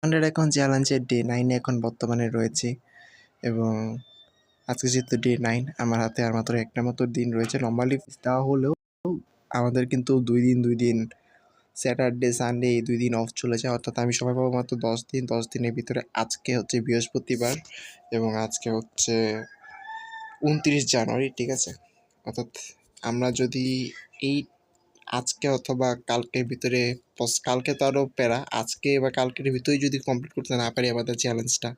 Hundred এখন চ্যালেঞ্জের day 9 এখন বর্তমানে রয়েছে এবং আজকে যেহেতু ডে 9 আমার হাতে আর মাত্র একটা মতো দিন রয়েছে। নর্মালি দেওয়া হলেও আমাদের কিন্তু 2 দিন স্যাটারডে সানডে এই 2 দিন অফ চলে যায়, অর্থাৎ আমি সময় পাবো মাত্র 10 দিন। 10 দিনের ভিতরে আজকে হচ্ছে বৃহস্পতিবার এবং আজকে হচ্ছে 29 জানুয়ারি, ঠিক আছে? অর্থাৎ আমরা যদি এই আজকে অথবা কালকের ভিতরে, কালকে তো আরও প্যারা, আজকে বা কালকের ভিতরেই যদি কমপ্লিট করতে না পারি আমাদের চ্যালেঞ্জটা,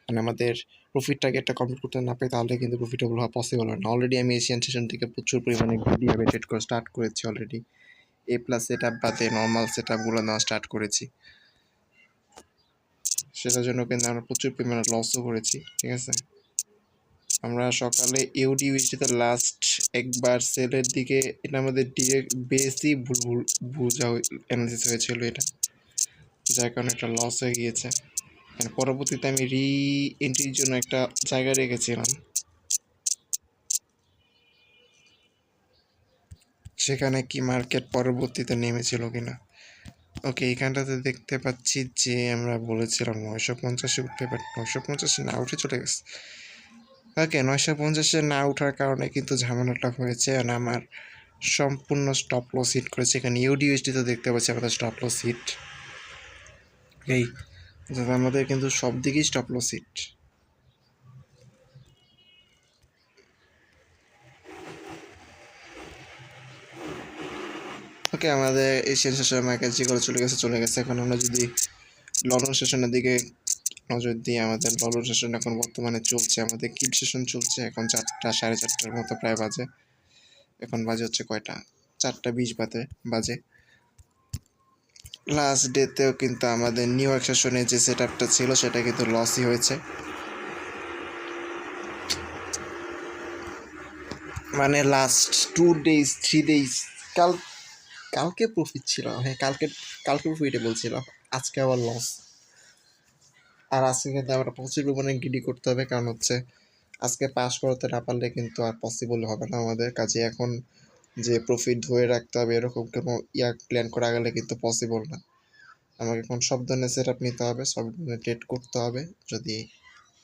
মানে আমাদের প্রফিট টার্গেটটা কমপ্লিট করতে না পারি, তাহলে কিন্তু প্রফিটেবল হওয়া পসিবল হয় না। অলরেডি আমি এশিয়ান সেশন থেকে প্রচুর পরিমাণে ভিডিও ট্রেড করা স্টার্ট করেছি অলরেডি। এ প্লাস সেট আপ বাদে নর্মাল সেট আপগুলো নেওয়া স্টার্ট করেছি, সেটার জন্য কিন্তু আমরা প্রচুর পরিমাণে লসও করেছি, ঠিক আছে? আমরা সকালে ইউডি ইউএসডিতে লাস্ট একবার সেলের দিকে, এটা আমাদের ডিরেক্ট বেশি বোঝা অ্যানালিসিস হয়েছিল এটা, যার কারণে একটা লস হয়ে গিয়েছে। পরবর্তীতে আমি রি এন্ট্রির জন্য একটা জায়গা রেখেছিলাম, সেখানে কি মার্কেট পরবর্তীতে নেমেছিল কিনা। ওকে, এইখানটাতে দেখতে পাচ্ছি যে আমরা বলেছিলাম 950-এ উঠতে, বাট 950-এ না উঠে চলে গেছে। ওকে, 950-এ না ওঠার কারণে কিন্তু ঝামেলাটা হয়েছে, আর আমার সম্পূর্ণ স্টপ লস হিট করেছে। এখানে ইউডিএসডি তো দেখতে পাচ্ছি আমাদের স্টপ লস হিট, এই আমাদের কিন্তু সব দিকেই স্টপ লস হিট। ওকে, আমাদের এশিয়ান সেশন মার্কেট যেগুলো চলে গেছে। এখন আমরা যদি লন্ডন সেশনের দিকে নজর দিয়ে, আমাদের লন্ডন সেশন এখন বর্তমানে চলছে, আমাদের কিড সেশন চলছে এখন 4টা 4:30টার মতো প্রায় বাজে। এখন বাজে হচ্ছে কয়টা, 4টা 20 বাজে। লাস্ট ডেতেও কিন্তু আমাদের নিউ ইয়র্ক সেশনে যে সেট আপটা ছিল সেটা কিন্তু লসই হয়েছে, মানে লাস্ট 2 days 3 days। কালকে প্রফিট ছিল, হ্যাঁ কালকে প্রফিটে বলছিলাম, আজকে আবার লস। আর আজকে কিন্তু আমরা প্রচুর পরিমাণে গ্রিডি করতে হবে, কারণ হচ্ছে আজকে পাস করতে না পারলে কিন্তু আর পসিবল হবে না আমাদের কাজে। এখন যে প্রফিট ধরে রাখতে হবে এরকম কোনো প্ল্যান করা গেলে কিন্তু পসিবল না। আমাকে এখন সব ধরনের সেট আপ নিতে হবে, সব ধরনের ট্রেড করতে হবে, যদি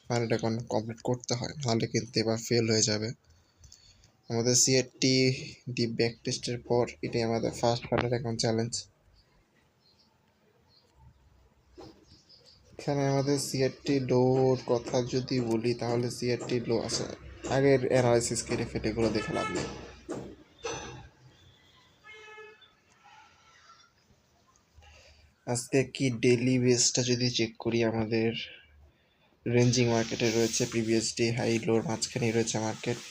ফান্ড এখন কমপ্লিট করতে হয়, নাহলে কিন্তু এবার ফেল হয়ে যাবে। আমাদের সিআরটি ডি ব্যাক টেস্টের পর এটাই আমাদের ফার্স্ট ফান্ডের এখন চ্যালেঞ্জ। এখানে আমাদের সিআরটি লোর কথা যদি বলি, তাহলে সিআরটি লো আছে, আগের অ্যানালাইসিস কেটে ফেটে এগুলো দেখে লাভ নেই। আজকে কি ডেলি বেসটা যদি চেক করি, আমাদের রেঞ্জিং মার্কেটে রয়েছে, প্রিভিয়াস ডে হাই লোর মাঝখানেই রয়েছে মার্কেট,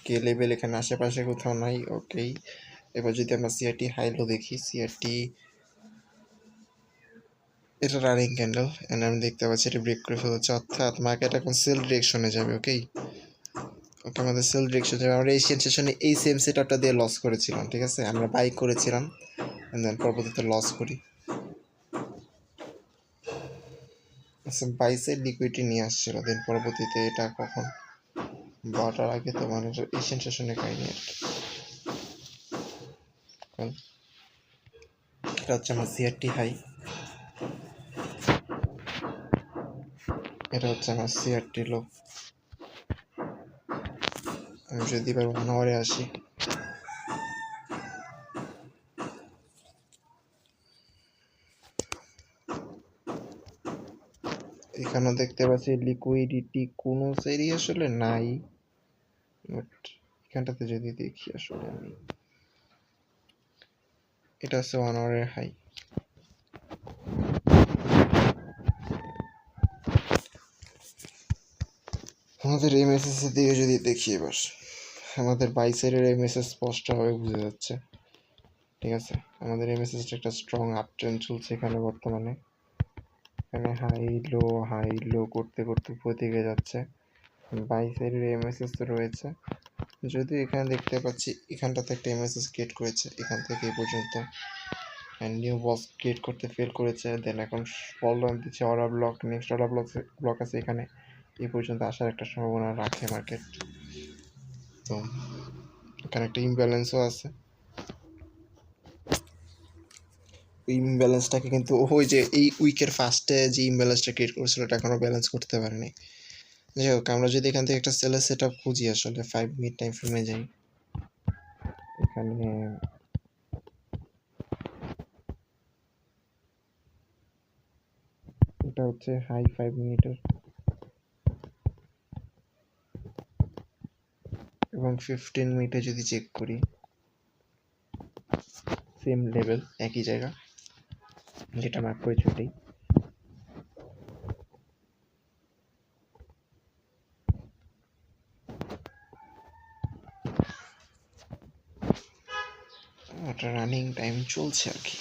কে লেভেল এখানে আশেপাশে কোথাও নাই। ওকেই, এবার যদি আমরা সিআরটি হাই লো দেখি, সিআরটি এটা রানিং ক্যান্ডেল এন্ড আমি দেখতে পাচ্ছি এটা ব্রেক করে ফেলছে, অর্থাৎ মার্কেট এখন সেল ডিরেকশনে যাবে। ওকে, আমাদের সেল ডিরেকশন যাবে। আমরা এশিয়ান সেশনে এই সেম সেট আপটা দিয়ে লস করেছিলাম, ঠিক আছে? আমরা বাই করেছিলাম দেন পরবর্তীতে লস করি। আচ্ছা, বাই সাইড লিকুইডিটি নিয়ে আসছিল, দেন পরবর্তীতে এটা কখন 12টার আগে তো মানে এশিয়ান সেশনে খাইনি আর কি। এটা হচ্ছে আমার সিআরটি হাই, এটা হচ্ছে আমার সিআরটি লো। আমি যদি এবার 1 আওয়ারে আসি, এখানে দেখতে পাচ্ছি লিকুইডিটি কোনো সাইডই আসলে নাই, বাট এখানটাতে যদি দেখি আসলে আমি, এটা হচ্ছে 1 আওয়ারের হাই। আমাদের এমএসএস এর দিকে যদি দেখি, এবার আমাদের বাই সাইডের এমএসএস স্পষ্টভাবে বুঝে যাচ্ছে, ঠিক আছে? আমাদের এমএসএস একটা স্ট্রং আপ ট্রেন্ড চলছে এখানে বর্তমানে, এখানে হাই লো করতে করতে উপর দিকে যাচ্ছে। বাই সাইডের এমএসএস রয়েছে, যদিও এখানে দেখতে পাচ্ছি এখানটাতে একটা এমএসএস ক্রিয়েট করেছে এখান থেকে এই পর্যন্ত, নিউ বক্স ক্রিয়েট করতে ফেল করেছে। দেন এখন ফল ডাউন দিচ্ছে, order block, next order block আছে এখানে, এই পর্যন্ত আসার একটা সম্ভাবনা রাখে মার্কেট। তো এখানে একটা ইমব্যালেন্সও আছে। ইমব্যালেন্সটাকে কিন্তু ওই যে এই উইকের ফার্স্টে যে ইমব্যালেন্সটা ক্রিয়েট করেছিল ওটা এখনও ব্যালেন্স করতে পারেনি। যাই হোক, আমরা যদি এখান থেকে একটা সেলের সেট আপ খুঁজি, আসলে 5 মিনিট টাইম ফ্রেমে যাই, এখানে এটা হচ্ছে হাই 5 মিনিটের, এবং 15 মিনিটে যদি চেক করি সেম লেভেল, একই জায়গা যেটা মার্ক করেছি ওটাই। একটা রানিং টাইম চলছে আর কি,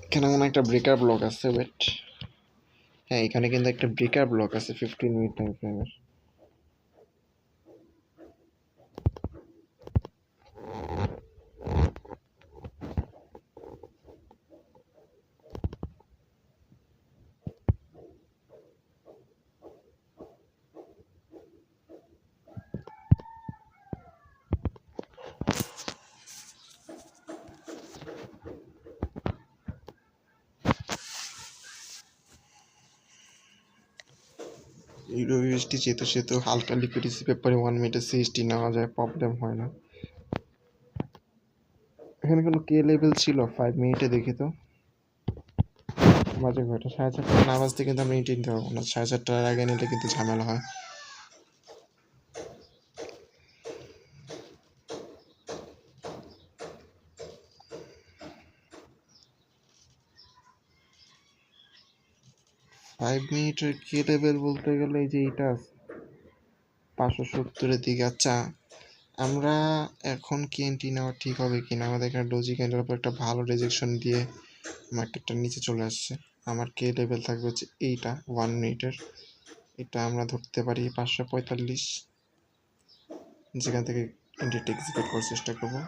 এখানে মনে একটা ব্রেকার ব্লক আছে, ওয়েট, হ্যাঁ এখানে কিন্তু একটা ব্রেকার ব্লক আছে 15 মিনিট টাইম ফ্রেমের। ইউএসডি যেহেতু হালকা লিকুইডিটি পেপারে 1 মিনিটে সিএসটি নেওয়া যায়, প্রবলেম হয় না। এখানে কোনো কে লেভেল ছিল 5 মিনিটে, দেখি তো বাজে ঘটা 4:30 না বাজতে কিন্তু আমরা নিতে নিতে পারবো না, 4:30টার আগে নিলে কিন্তু ঝামেলা হয়। ফাইভ মিনিটের কে লেভেল বলতে গেলে এই যে এইটা আছে 570-এর দিকে। আচ্ছা, আমরা এখন কি এন্ট্রি নেওয়া ঠিক হবে কিনা? আমাদের এখানে ডোজি ক্যান্ডেলের উপর একটা ভালো রিজেকশন দিয়ে মার্কেটটা নিচে চলে আসছে। আমার কে লেভেল থাকবে হচ্ছে এইটা 1 মিনিটের, এটা আমরা ধরতে পারি 545, যেখান থেকে এন্ট্রিটা এক্সিকিউট করার চেষ্টা করবো।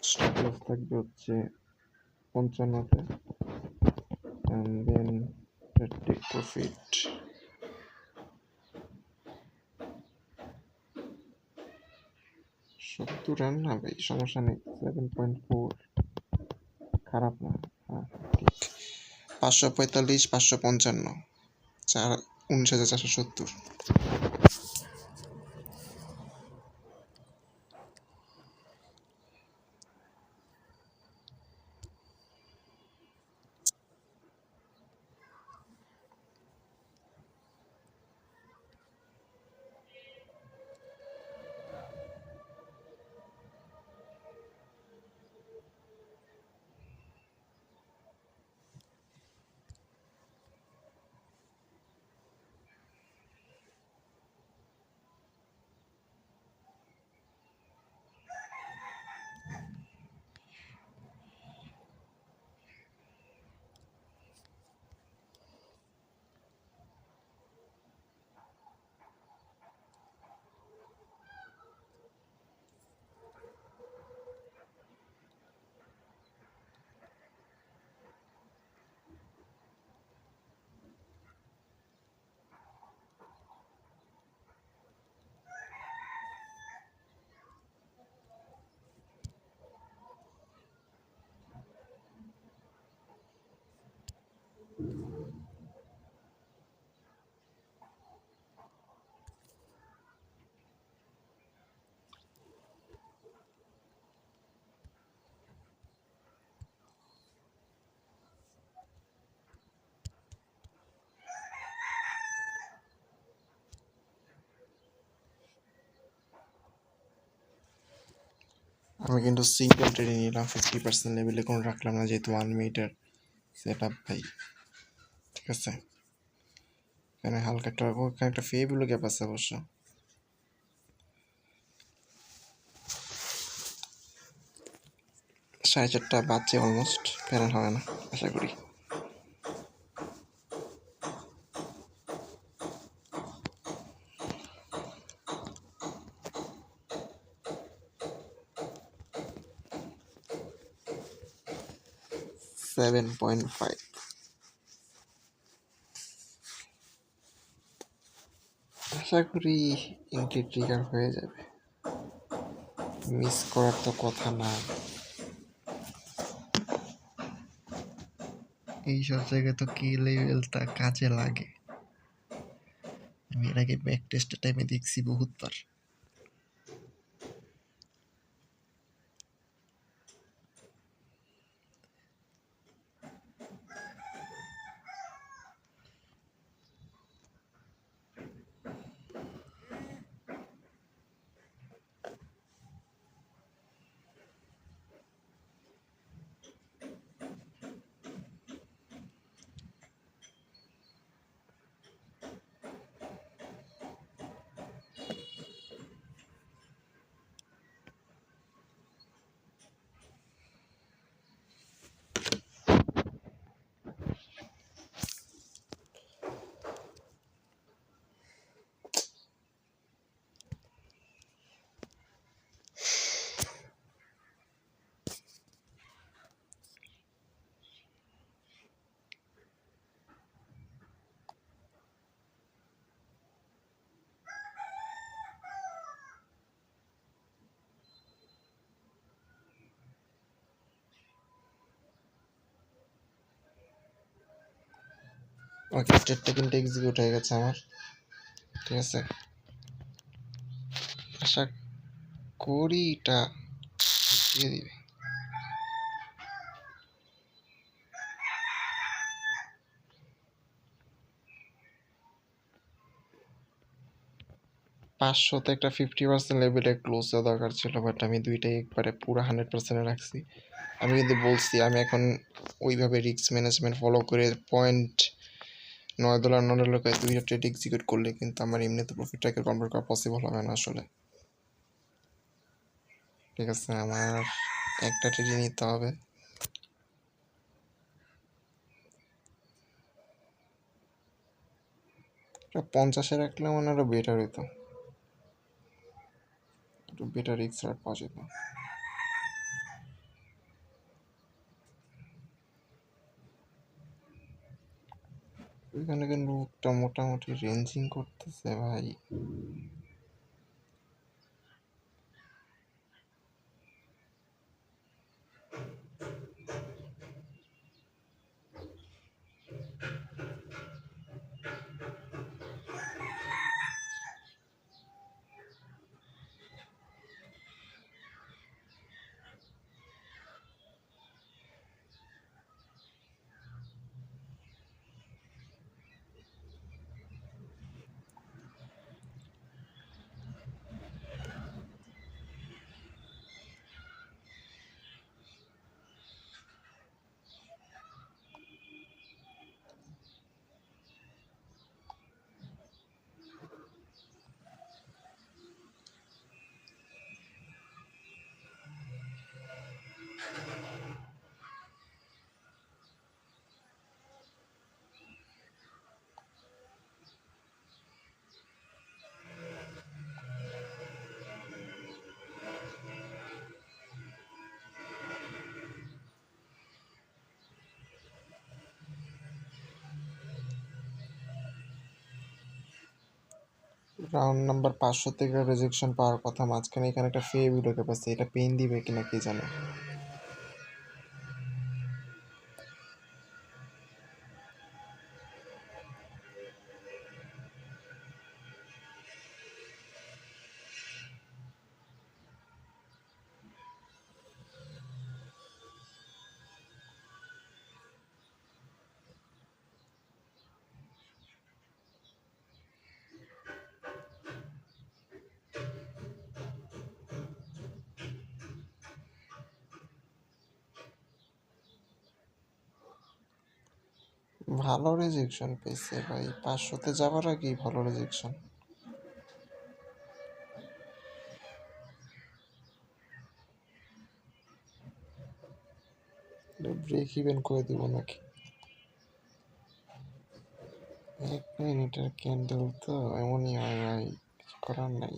স্টপ লস থাকবে হচ্ছে 55-তে, and then take profit 70 run না ভাই, সমস্যা নেই, 7.4 খারাপ না, হ্যাঁ ঠিক। 545, 555, 19,470। আমি কিন্তু সিঙ্গেল ট্রেডে নিলাম, 50% লেভেলে কোনো রাখলাম না, যেহেতু 1 মিনিটের সেট আপ ভাই, ঠিক আছে। এখানে হালকা একটা ওখানে একটা ফেবিলো গ্যাপ আছে অবশ্য, সাড়ে 4টা বাজছে অলমোস্ট, ফেরান হবে না আশা করি। $7.5 আশা করি ইনটি ট্রিগার হয়ে যাবে, মিস করার তো কথা না। এইসব জায়গায় তো কে লেভেলটা কাজে লাগে। আমি এর আগে ব্যাক টেস্টের টাইমে দেখছি বহুতবার। ওকে, স্টেটটা কিন্তু এক্সিকিউট হয়ে গেছে আমার, ঠিক আছে। আশা করি এটা দিয়ে দিবে। পাঁচশোতে একটা 50% লেভেলে ক্লোজ দেওয়া দরকার ছিল, বাট আমি দুইটাই একবারে পুরো 100% রাখছি। আমি কিন্তু বলছি আমি এখন ওইভাবে রিস্ক ম্যানেজমেন্ট ফলো করে $9 $9 দুইটা ট্রেড এক্সিকিউট করলে কিন্তু আমার এমনিতে প্রফিটটাকে কনভার্ট করা পসিবল হবে না আসলে, ঠিক আছে। আমার একটা ট্রেডই নিতে হবে। এটা 50-এ রাখলে মানে আরও বেটার হইতো, একটু বেটার রিস্ক রাট পাওয়া যেত। ওইখানে কিন্তু লোকটা মোটামুটি রেঞ্জিং করতেছে ভাই। রাউন্ড নাম্বার 500 থেকে রেজেকশন পাওয়ার কথা, মাঝখানে এখানে একটা ফে ভিডিওকে পাচ্ছে, এটা পেন দিবে কিনা কে জানে। ভালো রেজেকশন পেয়েছে ভাই, 500-তে যাওয়ার আগেই ভালো রেজেকশন। ব্রেক ইভেন করে দিব নাকি? 1 মিনিটের ক্যান্ডেল তো এমনই হয় ভাই, কিছু করার নাই।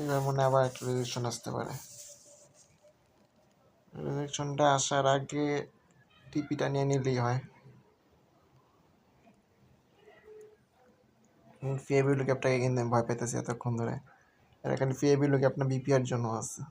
এবার মনে হয় আবার একটা রিজেকশন আসতে পারে। রিজেকশনটা আসার আগে টিপিটা নিয়ে নিলেই হয়। ফিএবিলু ক্যাপটাকে কিন্তু আমি ভয় পেতেছি এতক্ষণ ধরে। আর এখানে ফিএবিলু ক্যাপ না বিপিআর জন্য আছে।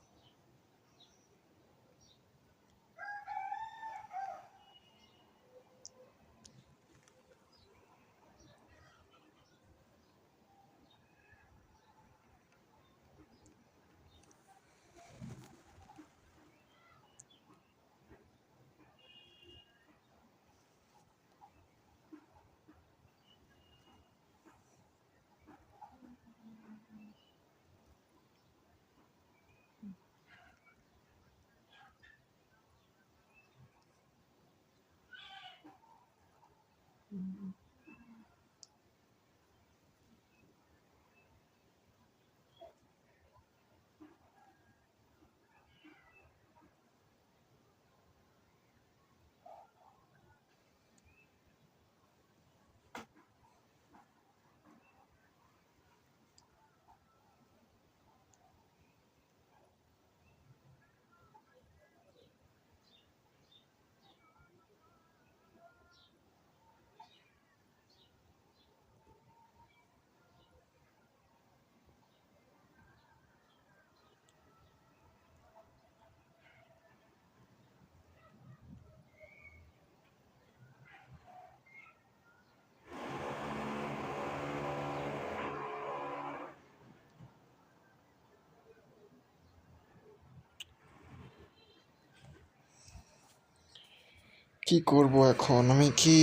কি করব এখন? আমি কি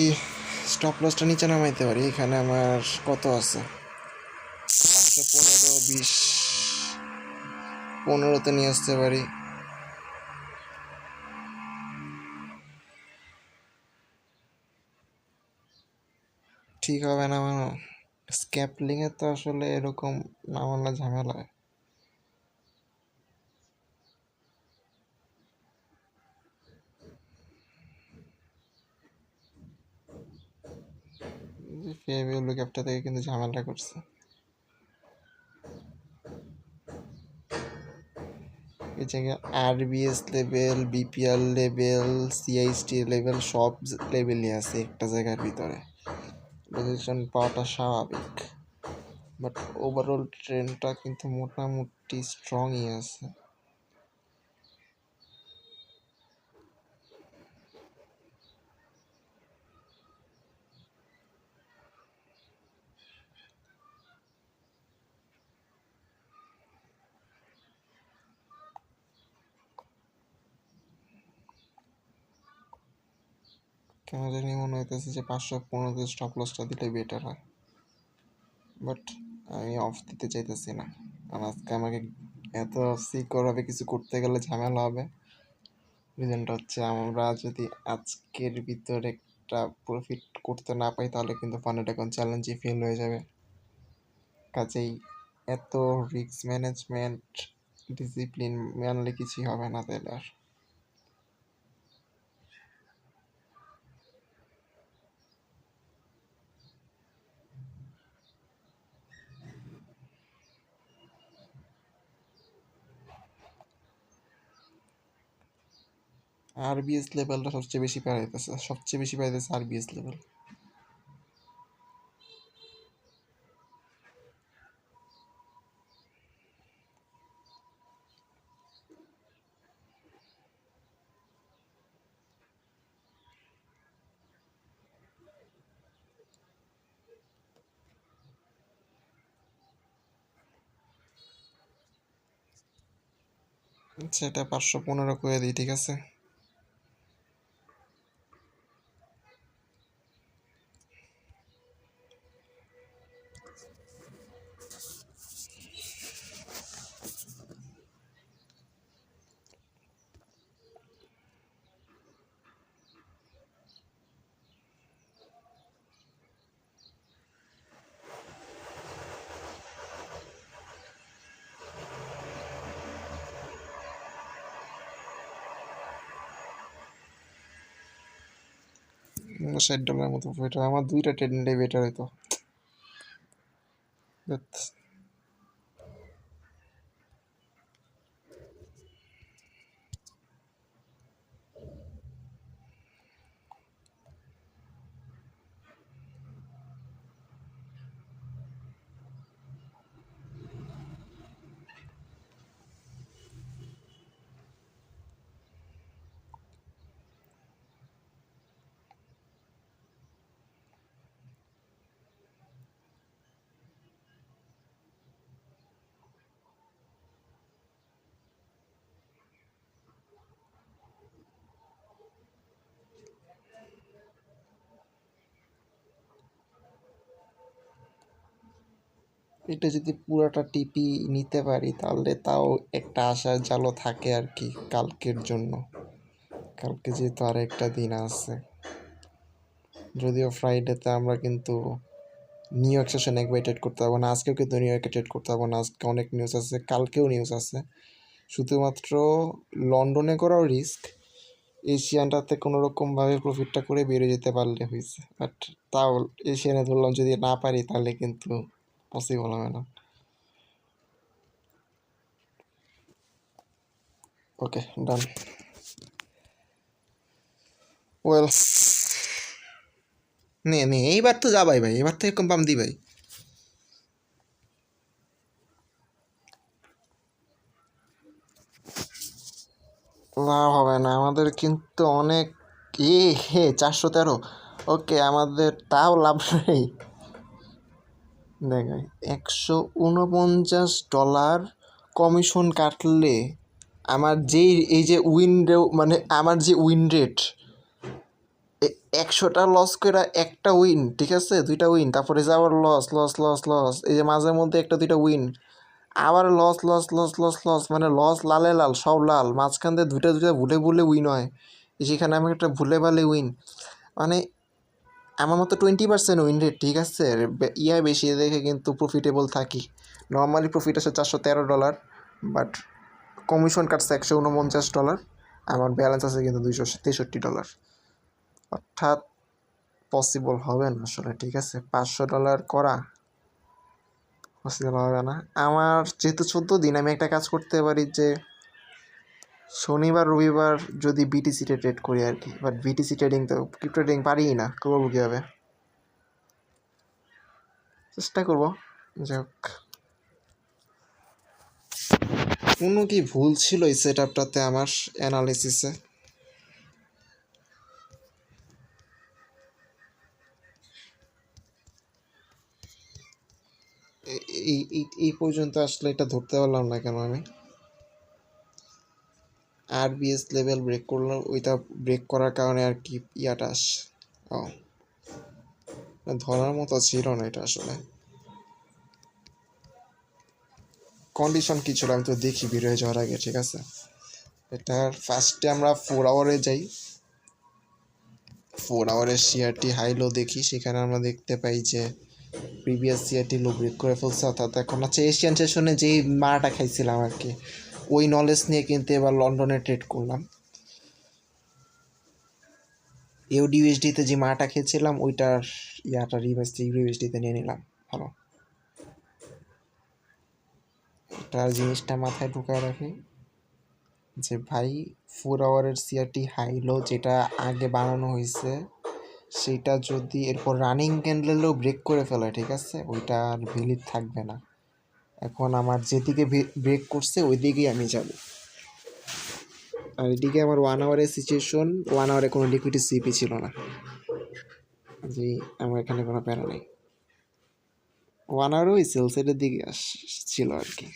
স্টপ লসটা নিচে নামাইতে পারি? এখানে আমার কত আছে? 515, 20, 15তে নিয়ে আসতে পারি। ঠিক হবে নামানো? স্ক্যাপলিংয়ে তো আসলে এরকম নামানো ঝামেলা। ফিএবিলু ক্যাপটা থেকে কিন্তু ঝামেলা করছে। এই জায়গায় RBS level, BPL level, CIST level সব লেভেলই আছে একটা জায়গার ভিতরে। রেজুলেশন পাওয়াটা স্বাভাবিক, বাট ওভারঅল ট্রেন্ডটা কিন্তু মোটামুটি স্ট্রংই আছে। কেন জানি মনে হইতেছে যে 515তে স্টপ লসটা দিলে বেটার হয়, বাট আমি অফ দিতে চাইতেছি না, কারণ আজকে আমাকে এত সিকিউরভাবে কিছু করতে গেলে ঝামেলা হবে। রিজনটা হচ্ছে আমরা যদি আজকের ভিতরে একটা প্রফিট করতে না পাই তাহলে কিন্তু ফান্ড এখন চ্যালেঞ্জই ফেল হয়ে যাবে। কাজেই এত রিস্ক ম্যানেজমেন্ট ডিসিপ্লিন মানলে কিছুই হবে না তাহলে আর। আরবিএস লেভেলটা সবচেয়ে বেশি পাইতেছে আরবিএস লেভেল। সেটা 515 করে দিই, ঠিক আছে? $60 মতো বেটার, আমার 2টা ট্রেড নিলে বেটার হইতো। এটা যদি পুরাটা টিপি নিতে পারি তাহলে তাও একটা আশার জালও থাকে আর কি কালকের জন্য। কালকে যেহেতু আর একটা দিন আছে, যদিও ফ্রাইডেতে আমরা কিন্তু নিউ ইয়র্ক সেশন একবার ট্রেড করতে পারবো না, আজকেও কিন্তু নিউ ইয়র্কে ট্রেড করতে পারবো না, আজকে অনেক নিউজ আছে, কালকেও নিউজ আছে। শুধুমাত্র লন্ডনে করাও রিস্ক, এশিয়ানটাতে কোনো রকমভাবে প্রফিটটা করে বেরিয়ে যেতে পারলে হয়েছে, বাট তাও এশিয়ানে ধরলাম যদি না পারি তাহলে কিন্তু পসিবল হবে না। ওকে, ডান। ওয়েল, নে নে এইবার তো যাবাই ভাই, এবার তো এরকম পাম দি ভাই। লাভ হবে না আমাদের কিন্তু অনেক, হে 413। ওকে, আমাদের তাও লাভ নেই। দেখ, $149 কমিশন কাটলে আমার যেই এই যে মানে আমার যে উইন রেট, 100টা লস করে একটা উইন, ঠিক আছে, 2টা উইন, তারপরে যে আবার লস লস লস লস, এই যে মাঝে মধ্যে একটা 2টা উইন, আবার loss loss loss loss loss, মানে লস লালে লাল, সব লাল, মাঝখান দিয়ে 2টা ভুলে ভুলে উইন হয়, সেখানে আমি একটা ভুলে ভালে উইন, মানে আমার মতো 20% উইন রেট, ঠিক আছে, বেশি দেখে কিন্তু প্রফিটেবল থাকি। নর্মালি প্রফিট আছে $413, বাট কমিশন কাটছে $149, আমার ব্যালেন্স আছে কিন্তু $263, অর্থাৎ পসিবল হবে না আসলে, ঠিক আছে, $500 করা পসিবল হবে না আমার। যেহেতু 14 দিন, আমি একটা কাজ করতে পারি যে শনিবার রবিবার যদি বিটিসিতে ট্রেড করি আর কি, বাট বিটিসি ট্রেডিং তো ক্রিপ্টো ট্রেডিং পারিই না, করবো কীভাবে, চেষ্টা করবো। যাই হোক, কোনো কি ভুল ছিল এই সেট আপটাতে আমার অ্যানালিসিসে? এই পর্যন্ত আসলে এটা ধরতে পারলাম না কেন আমি? আরবিএস লেভেল ব্রেক করলাম, ওইটা ব্রেক করার কারণে আর কি ইয়াটা ও, ধরার মতো ছিল না এটা আসলে। কন্ডিশন কি ছিল আমি তো দেখি বের হয়ে যাওয়ার আগে, ঠিক আছে। এটার ফার্স্টে আমরা 4 আওয়ারে যাই, 4 আওয়ারের সিআরটি হাই লো দেখি, সেখানে আমরা দেখতে পাই যে প্রিভিয়াস সিআরটি লো ব্রেক করে ফেলছে, অর্থাৎ এখন হচ্ছে এশিয়ান সেশনে যেই মারাটা খাইছিলাম আর কি, ওই নলেজ নিয়ে কিন্তু এবার লন্ডনে ট্রেড করলাম। ইউডিউএসডিতে যে মারাটা খেয়েছিলাম ওইটার ইয়াটা ইউডিউএসডিতে নিয়ে নিলাম, ভালো। এটার জিনিসটা মাথায় ঢুকায় রাখি যে ভাই 4 আওয়ারের সিআরটি হাই লো যেটা আগে বানানো হয়েছে, সেটা যদি এরপর রানিং ক্যান্ডেলও ব্রেক করে ফেলে, ঠিক আছে, ওইটা আর ভ্যালিড থাকবে না। এখন আমার যেদিকে ব্রেক করছে ওই দিকেই আমি যাব। আর এদিকে আমার 1 আওয়ারের সিচুয়েশন, 1 আওয়ারে কোনো লিকুইডিটি সিপি ছিল না, জি, আমার এখানে কোনো প্যারা নেই। 1 আওয়ার ওই সেলসেটের দিকে ছিল আর কি।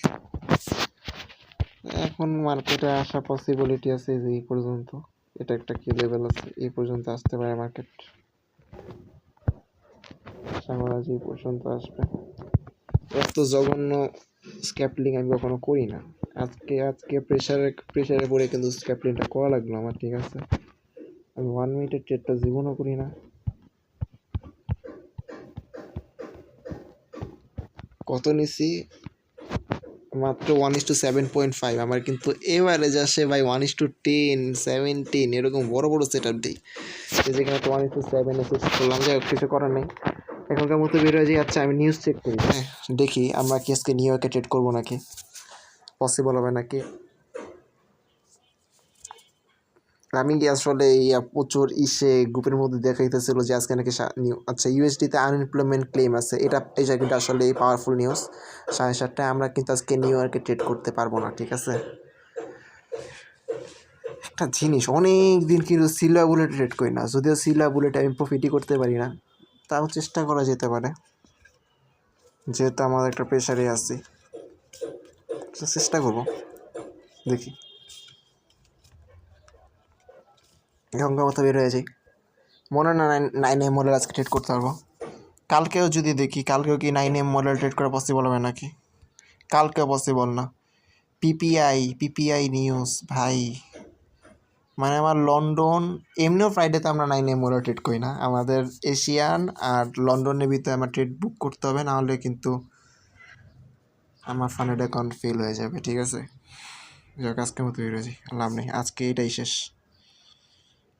এখন মার্কেটে আসা পসিবিলিটি আছে যে এই পর্যন্ত, এটা একটা কি লেভেল আছে, এই পর্যন্ত আসতে পারে মার্কেট, আশা করা যে এই পর্যন্ত আসবে। এত জঘন্য স্ক্যাপলিং আমি কখনো করি না, আজকে প্রেশারে পড়ে কিন্তু স্ক্যাপলিংটা করা লাগলো আমার, ঠিক আছে। আমি 1 মিনিটের ট্রেডটা জীবনও করি না। কত নিছি? মাত্র 1:7.5। আমার কিন্তু এভারেজ আসে ভাই 1:10, 17, এরকম বড় বড় সেট আপ দিই, যেখানে তো 1:7 এসে করলাম, যাই হোক, কিছু করার নেই। এখনকার মতো বের হয়ে যায়। আচ্ছা, আমি নিউজ চেক করি, হ্যাঁ, দেখি আমরা কি আজকে নিউ ইয়র্কে ট্রেড করবো নাকি, পসিবল হবে নাকি। আমি কি আসলে প্রচুর গ্রুপের মধ্যে দেখাইতেছিল যে আজকে নাকি আচ্ছা, ইউএসডিতে আনএমপ্লয়মেন্ট ক্লেম আছে, এটা কিন্তু আসলে পাওয়ারফুল নিউজ। 7:30টায় আমরা কিন্তু আজকে নিউ ইয়র্কে ট্রেড করতে পারবো না, ঠিক আছে। একটা জিনিস, অনেক দিন কিন্তু সিলভার বুলেট ট্রেড করি না, যদিও সিলভার বুলেট আমি প্রফিটই করতে পারি না, তাও চেষ্টা করা যেতে পারে, যেহেতু আমাদের একটা প্রেশারে আছি, চেষ্টা করবো, দেখি। এখনকার মতো বের হয়ে যাই, মনে না 9 এম আজকে ট্রেড করতে পারবো। কালকেও যদি দেখি, কালকেও কি 9M মডেল ট্রেড করা পসিবল হবে নাকি? কালকেও পসিবল না। পিপিআই নিউজ ভাই, মানে আমার লন্ডন, এমনিও ফ্রাইডেতে আমরা 9M মডেল ট্রেড করি না, আমাদের এশিয়ান আর লন্ডনের ভিতরে আমার ট্রেড বুক করতে হবে, না হলে কিন্তু আমার ফান্ডেড অ্যাকাউন্ট ফেল হয়ে যাবে। ঠিক আছে, যাক আজকের মতো বেরোছি, লাভ নেই, আজকে এটাই শেষ।